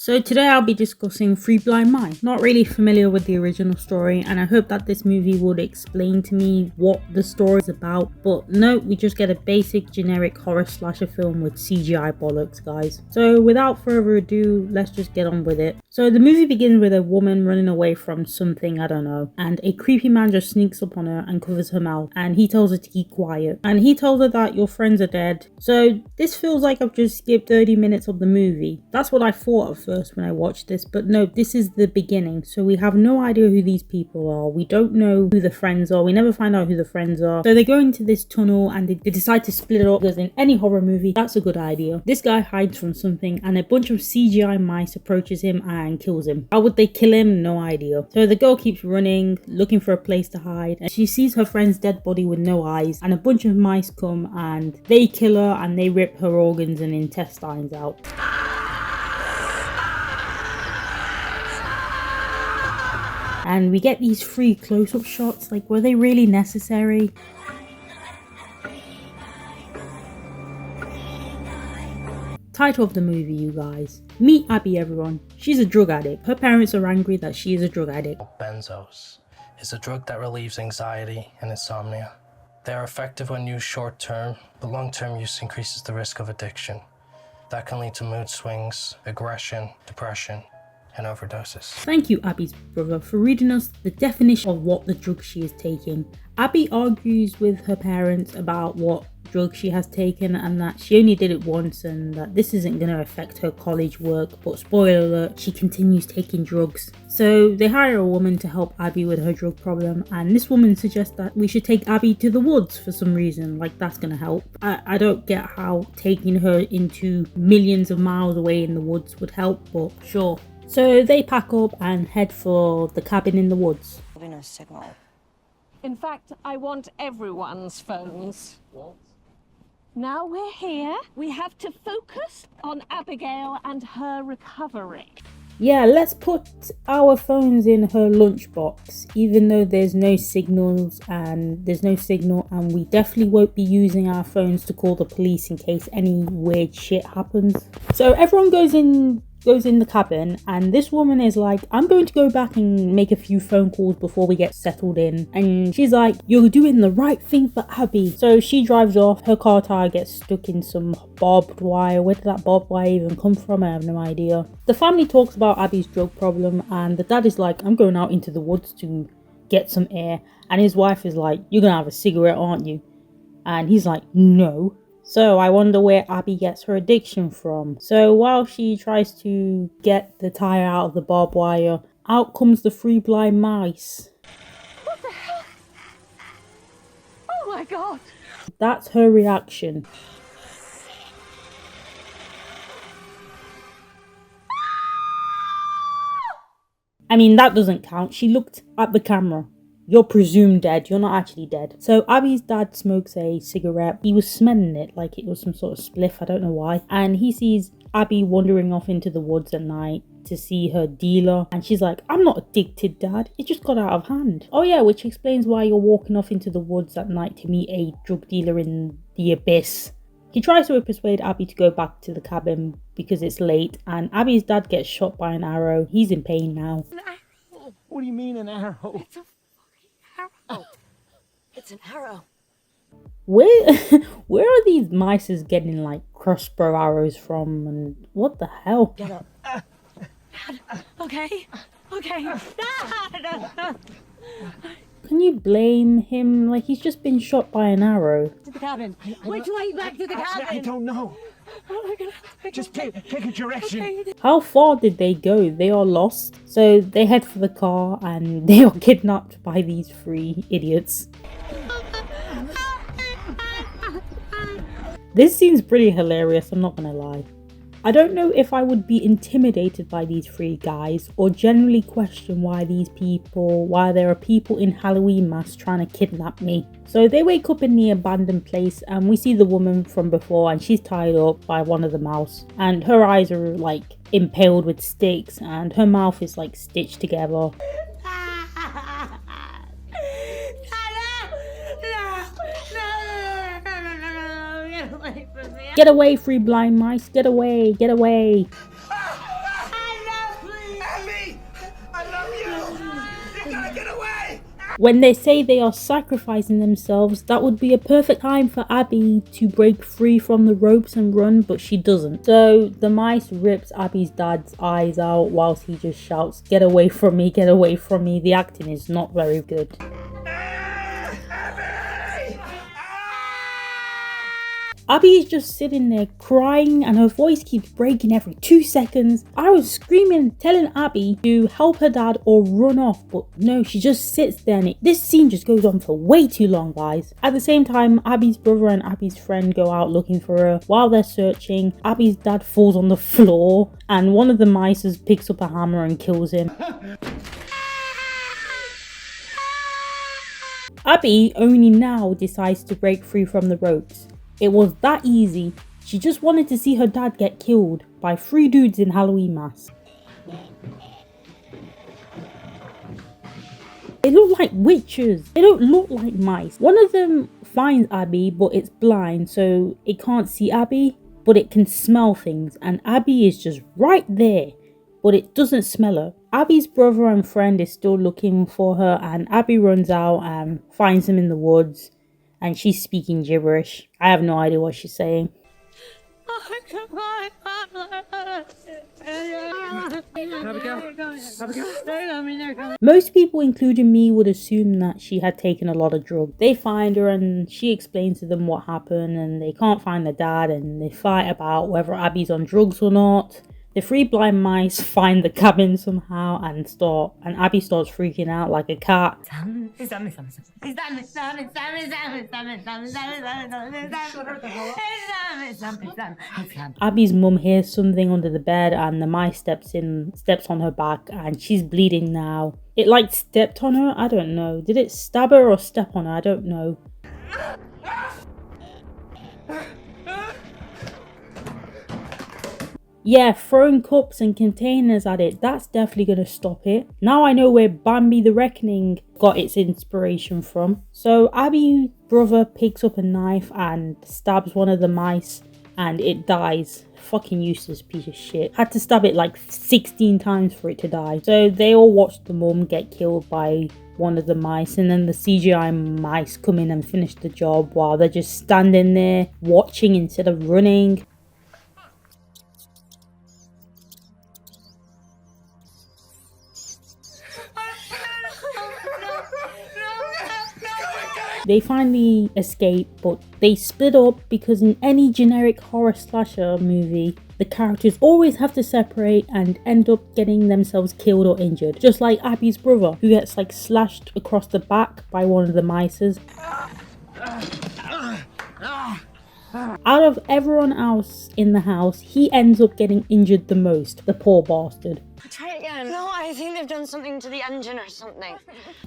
So today I'll be discussing Three Blind Mice. Not really familiar with the original story, and I hope that this movie would explain to me what the story is about, but no, we just get a basic generic horror slasher film with CGI bollocks, guys. So without further ado, let's just get on with it. So the movie begins with a woman running away from something, I don't know, and a creepy man just sneaks up on her and covers her mouth, and he tells her to keep quiet, and he tells her that your friends are dead. So this feels like I've just skipped 30 minutes of the movie. That's what I thought at first when I watched this, but no, this is the beginning. So we have no idea who these people are. We don't know who the friends are. We never find out who the friends are. So they go into this tunnel and they decide to split it up, because in any horror movie, that's a good idea. This guy hides from something and a bunch of CGI mice approaches him and kills him. How would they kill him? No idea. So the girl keeps running, looking for a place to hide, and she sees her friend's dead body with no eyes, and a bunch of mice come and they kill her and they rip her organs and intestines out. And we get these three close-up shots. Like, were they really necessary? Title of the movie, you guys. Meet Abby, everyone. She's a drug addict. Her parents are angry that she is a drug addict. Benzos is a drug that relieves anxiety and insomnia. They are effective when used short-term, but long-term use increases the risk of addiction. That can lead to mood swings, aggression, depression, and overdoses. Thank you, Abby's brother, for reading us the definition of what the drug she is taking. Abby argues with her parents about what drug she has taken and that she only did it once and that this isn't going to affect her college work, but spoiler alert, she continues taking drugs. So they hire a woman to help Abby with her drug problem, and this woman suggests that we should take Abby to the woods for some reason, like that's going to help. I don't get how taking her into millions of miles away in the woods would help, but sure. So they pack up and head for the cabin in the woods. There'll be no signal. In fact, I want everyone's phones. What? Now we're here, we have to focus on Abigail and her recovery. Yeah, let's put our phones in her lunchbox, even though there's no signals and we definitely won't be using our phones to call the police in case any weird shit happens. So everyone goes in the cabin, and this woman is like, I'm going to go back and make a few phone calls before we get settled in. And she's like, you're doing the right thing for Abby. So she drives off. Her car tire gets stuck in some barbed wire. Where did that barbed wire even come from? I have no idea. The family talks about Abby's drug problem, and the dad is like, I'm going out into the woods to get some air. And his wife is like, you're gonna have a cigarette, aren't you? And he's like, no. So I wonder where Abby gets her addiction from. So while she tries to get the tire out of the barbed wire, out comes the three blind mice. What the hell? Oh my god! That's her reaction. I mean, that doesn't count. She looked at the camera. You're presumed dead, you're not actually dead. So Abby's dad smokes a cigarette. He was smelling it like it was some sort of spliff, I don't know why. And he sees Abby wandering off into the woods at night to see her dealer. And she's like, I'm not addicted, Dad. It just got out of hand. Oh yeah, which explains why you're walking off into the woods at night to meet a drug dealer in the abyss. He tries to persuade Abby to go back to the cabin because it's late. And Abby's dad gets shot by an arrow. He's in pain now. An arrow! What do you mean an arrow? It's a arrow. It's an arrow. Where are these mice getting like crossbow arrows from, and what the hell? Get up. Okay. Dad! Can you blame him? Like, he's just been shot by an arrow. To the cabin. Which way back to the cabin? I don't know. Oh my god. Just pick a direction. Okay. How far did they go? They are lost. So they head for the car and they are kidnapped by these three idiots. This seems pretty hilarious, I'm not gonna lie. I don't know if I would be intimidated by these three guys or generally question why there are people in Halloween masks trying to kidnap me. So they wake up in the abandoned place and we see the woman from before, and she's tied up by one of the mouse, and her eyes are like impaled with sticks and her mouth is like stitched together. Get away, three blind mice, get away, get away. When they say they are sacrificing themselves, that would be a perfect time for Abby to break free from the ropes and run, but she doesn't. So the mice rips Abby's dad's eyes out whilst he just shouts, "Get away from me, get away from me." The acting is not very good. Abby is just sitting there crying and her voice keeps breaking every 2 seconds. I was screaming, telling Abby to help her dad or run off, but no, she just sits there and this scene just goes on for way too long, guys. At the same time, Abby's brother and Abby's friend go out looking for her. While they're searching, Abby's dad falls on the floor and one of the mice picks up a hammer and kills him. Abby only now decides to break free from the ropes. It was that easy. She just wanted to see her dad get killed by 3 dudes in Halloween masks. They look like witches. They don't look like mice. One of them finds Abby, but it's blind, so it can't see Abby, but it can smell things. And Abby is just right there, but it doesn't smell her. Abby's brother and friend is still looking for her, and Abby runs out and finds him in the woods. And she's speaking gibberish. I have no idea what she's saying. Most people, including me, would assume that she had taken a lot of drugs. They find her and she explains to them what happened, and they can't find the dad and they fight about whether Abby's on drugs or not. The 3 blind mice find the cabin somehow and Abby starts freaking out like a cat. Abby's mum hears something under the bed and the mice steps on her back and she's bleeding now. It like stepped on her, I don't know. Did it stab her or step on her? I don't know. Yeah, throwing cups and containers at it, that's definitely going to stop it. Now I know where Bambi the Reckoning got its inspiration from. So Abby's brother picks up a knife and stabs one of the mice and it dies. Fucking useless piece of shit. Had to stab it like 16 times for it to die. So they all watch the mum get killed by one of the mice, and then the CGI mice come in and finish the job while they're just standing there watching instead of running. They finally escape, but they split up because in any generic horror slasher movie, the characters always have to separate and end up getting themselves killed or injured. Just like Abby's brother, who gets like slashed across the back by one of the mices. Out of everyone else in the house, he ends up getting injured the most, the poor bastard. Try it again. No, I think they've done something to the engine or something.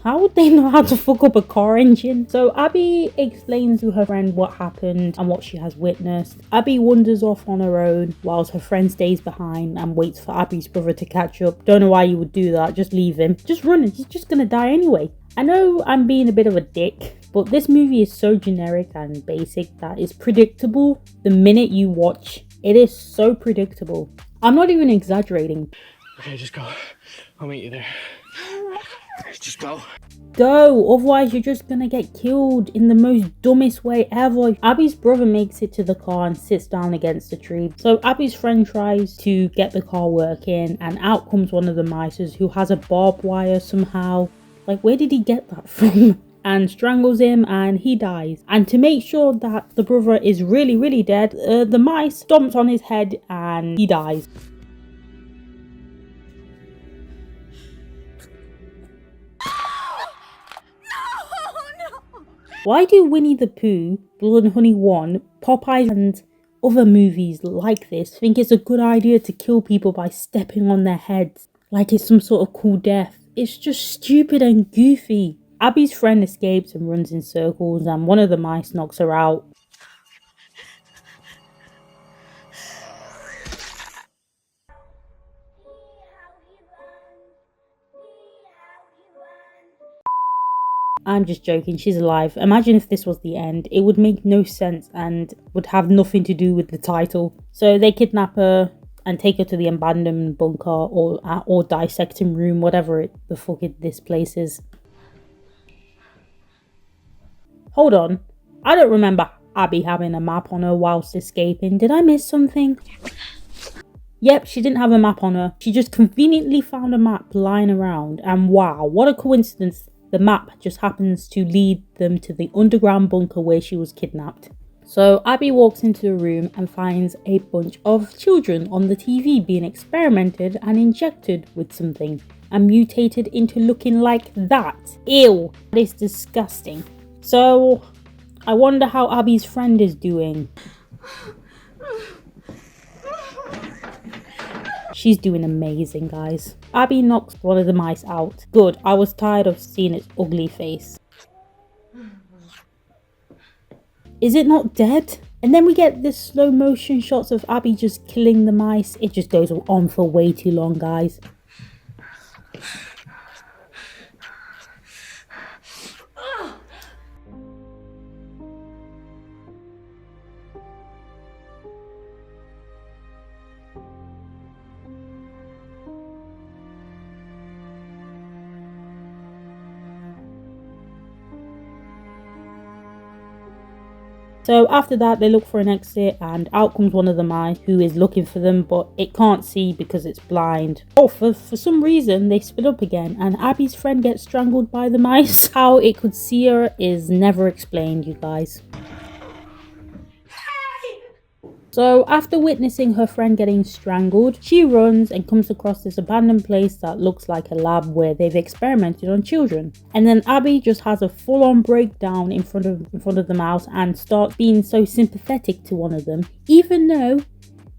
How would they know how to fuck up a car engine? So Abby explains to her friend what happened and what she has witnessed. Abby wanders off on her own whilst her friend stays behind and waits for Abby's brother to catch up. Don't know why you would do that, just leave him. Just run, he's just gonna die anyway. I know I'm being a bit of a dick, but this movie is so generic and basic that it's predictable the minute you watch. It is so predictable. I'm not even exaggerating. Okay, just go. I'll meet you there. Just go. Go, otherwise you're just gonna get killed in the most dumbest way ever. Abby's brother makes it to the car and sits down against the tree. So Abby's friend tries to get the car working and out comes one of the mice who has a barbed wire somehow. Like, where did he get that from? And strangles him and he dies. And to make sure that the brother is really dead, the mice stomps on his head and he dies. Why do Winnie the Pooh, Blood and Honey 1, Popeyes and other movies like this think it's a good idea to kill people by stepping on their heads like it's some sort of cool death? It's just stupid and goofy. Abby's friend escapes and runs in circles and one of the mice knocks her out. I'm just joking, she's alive. Imagine if this was the end. It would make no sense and would have nothing to do with the title. So they kidnap her. and take her to the abandoned bunker or dissecting room, whatever the fuck this place is. Hold on, I don't remember Abby having a map on her whilst escaping. Did I miss something? Yep, she didn't have a map on her. She just conveniently found a map lying around, and wow, what a coincidence. The map just happens to lead them to the underground bunker where she was kidnapped. So Abby walks into the room and finds a bunch of children on the TV being experimented and injected with something and mutated into looking like that. Ew, that is disgusting. So I wonder how Abby's friend is doing. She's doing amazing, guys. Abby knocks one of the mice out. Good, I was tired of seeing its ugly face. Is it not dead? And then we get this slow motion shots of Abby just killing the mice. It just goes on for way too long, guys. So after that, they look for an exit and out comes one of the mice who is looking for them, but it can't see because it's blind. Oh, for some reason, they split up again and Abby's friend gets strangled by the mice. How it could see her is never explained, you guys. So after witnessing her friend getting strangled, she runs and comes across this abandoned place that looks like a lab where they've experimented on children. And then Abby just has a full-on breakdown in front of the mouse and starts being so sympathetic to one of them, even though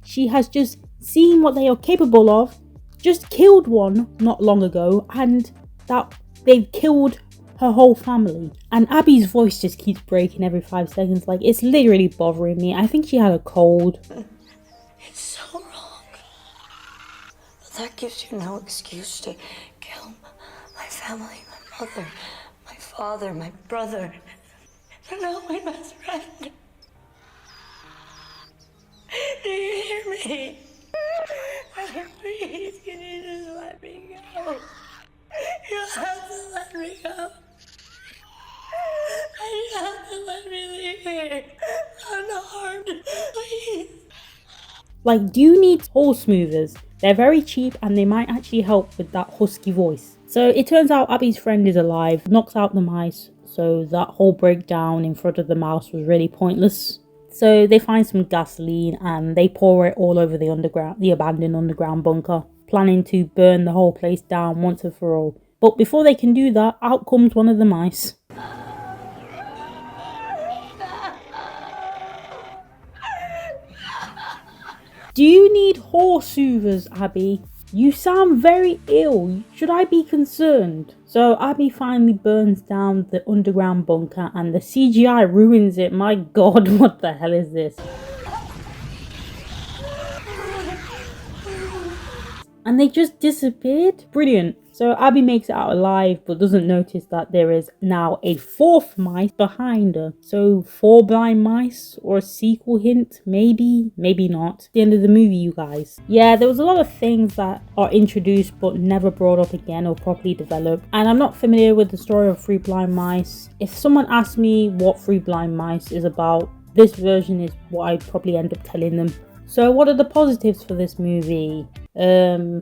she has just seen what they are capable of, just killed one not long ago, and that they've killed her whole family. And Abby's voice just keeps breaking every 5 seconds. Like, it's literally bothering me. I think she had a cold. It's so wrong. But that gives you no excuse to kill my family, my mother, my father, my brother. They're not my best friend. Do you hear me? Please, can you just let me go? You have to let me go. You have to let me leave here unharmed, please. Like, do you need hole smoothers? They're very cheap and they might actually help with that husky voice. So it turns out Abby's friend is alive, knocks out the mice, so that whole breakdown in front of the mouse was really pointless. So they find some gasoline and they pour it all over the abandoned underground bunker, planning to burn the whole place down once and for all. But before they can do that, out comes one of the mice. Do you need horse soothers, Abby? You sound very ill. Should I be concerned? So Abby finally burns down the underground bunker and the CGI ruins it. My god, what the hell is this? And they just disappeared? Brilliant. So Abby makes it out alive but doesn't notice that there is now a 4th mice behind her. So 4 blind mice, or a sequel hint? Maybe, maybe not. The end of the movie, you guys. Yeah, there was a lot of things that are introduced but never brought up again or properly developed. And I'm not familiar with the story of 3 blind mice. If someone asked me what 3 blind mice is about, this version is what I'd probably end up telling them. So what are the positives for this movie? I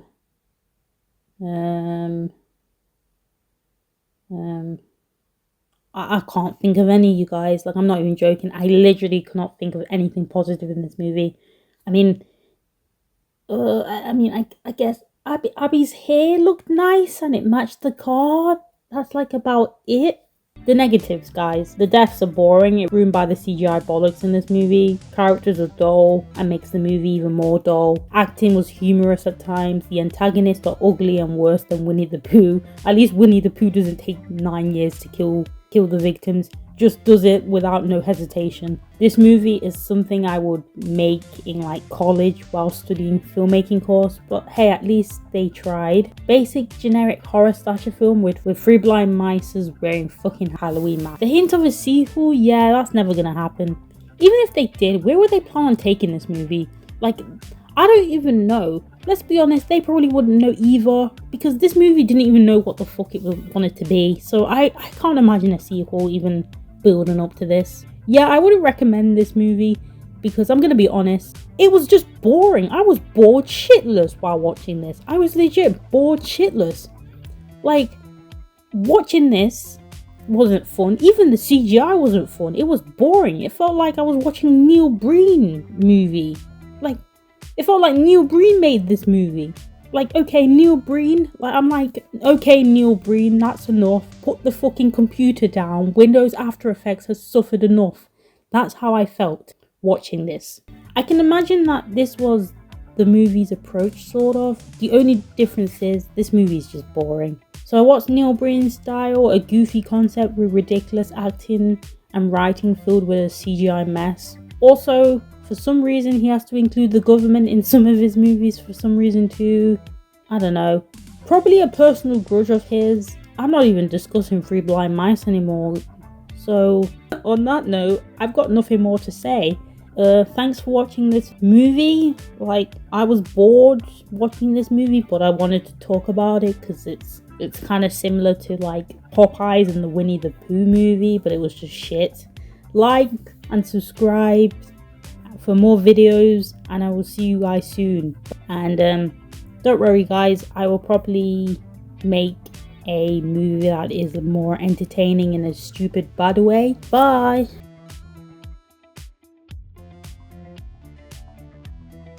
can't think of any, you guys. Like, I'm not even joking. I literally cannot think of anything positive in this movie. I mean, I guess Abby's hair looked nice and it matched the car. That's like about it. The negatives, guys. The deaths are boring. It's ruined by the CGI bollocks in this movie. Characters are dull and makes the movie even more dull. Acting was humorous at times. The antagonists are ugly and worse than Winnie the Pooh. At least Winnie the Pooh doesn't take 9 years to kill the victims. Just does it without no hesitation. This movie is something I would make in like college while studying filmmaking course, but hey, at least they tried. Basic generic horror slasher film with 3 blind mice wearing fucking Halloween masks. The hint of a sequel, yeah, that's never gonna happen. Even if they did, where would they plan on taking this movie? Like, I don't even know. Let's be honest, they probably wouldn't know either, because this movie didn't even know what the fuck it wanted to be. So I can't imagine a sequel even building up to this. Yeah, I wouldn't recommend this movie because I'm gonna be honest, it was just boring. I was bored shitless while watching this. I was legit bored shitless. Like, watching this wasn't fun. Even the CGI wasn't fun. It was boring. It felt like I was watching Neil Breen movie. Like, it felt like Neil Breen made this movie. Like, okay, Neil Breen. Like, I'm like, okay, Neil Breen, that's enough. Put the fucking computer down. Windows After Effects has suffered enough. That's how I felt watching this. I can imagine that this was the movie's approach, sort of. The only difference is this movie is just boring. So what's Neil Breen's style? A goofy concept with ridiculous acting and writing filled with a CGI mess. Also, for some reason, he has to include the government in some of his movies for some reason too. I don't know. Probably a personal grudge of his. I'm not even discussing Three Blind Mice anymore. So, on that note, I've got nothing more to say. Thanks for watching this movie. Like, I was bored watching this movie, but I wanted to talk about it because it's kind of similar to like Popeyes and the Winnie the Pooh movie, but it was just shit. Like and subscribe for more videos, and I will see you guys soon. And don't worry guys, I will probably make a movie that is more entertaining in a stupid bad way. Bye.